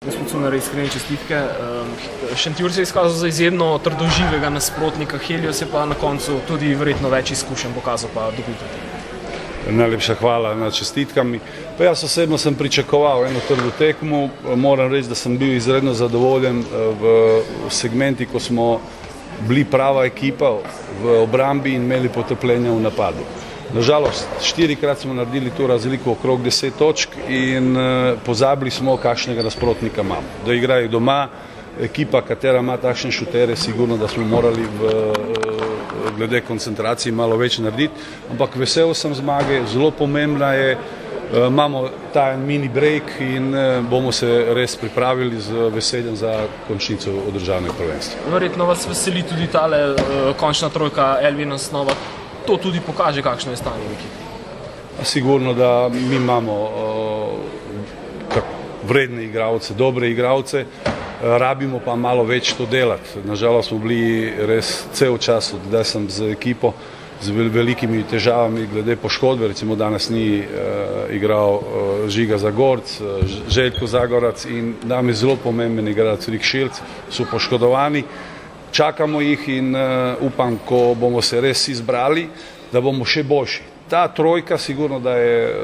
Gospod Cunar, iskrene čestitke. Šentjur se je izkazal za izjemno trdoživega nasprotnika, Helios je pa na koncu tudi verjetno več izkušenj pokazal pa dobil tudi. Najlepša hvala na čestitkami. Pa jaz osebno sem pričakoval eno trdo tekmo. Moram reči, da sem bil izredno zadovoljen v segmenti, ko smo bili prava ekipa v obrambi in imeli potrpljenja v napadu. Nažalost, 4-krat smo naredili to razliko okrog 10 točk in pozabili smo, kakšnega nasprotnika imamo. Da igrajo doma, ekipa, katera ima takšne šutere, sigurno, da smo morali glede koncentracije malo več narediti, ampak vesel sem zmage, zelo pomembna je, imamo ta mini break in bomo se res pripravili z veseljem za končnico državnega prvenstva. Verjetno vas veseli tudi tale končna trojka Elvina Snova. To tudi pokaže, kakšno je stanje v ekipi. Sigurno, da mi imamo vredne igralce, dobre igralce, rabimo pa malo več to delati. Nažalost smo bili res cel čas, da sem z ekipo z velikimi težavami glede poškodbe, recimo danes ni igral Žiga Zagorc, Željko Zagorac in nam je zelo pomemben igralec Rik Šilc, so poškodovani. Čakamo jih in upam, ko bomo se res izbrali, da bomo še boljši. Ta trojka sigurno, da je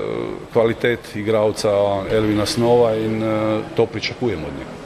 kvalitet igralca Elvina Snova in to pričakujemo od njega.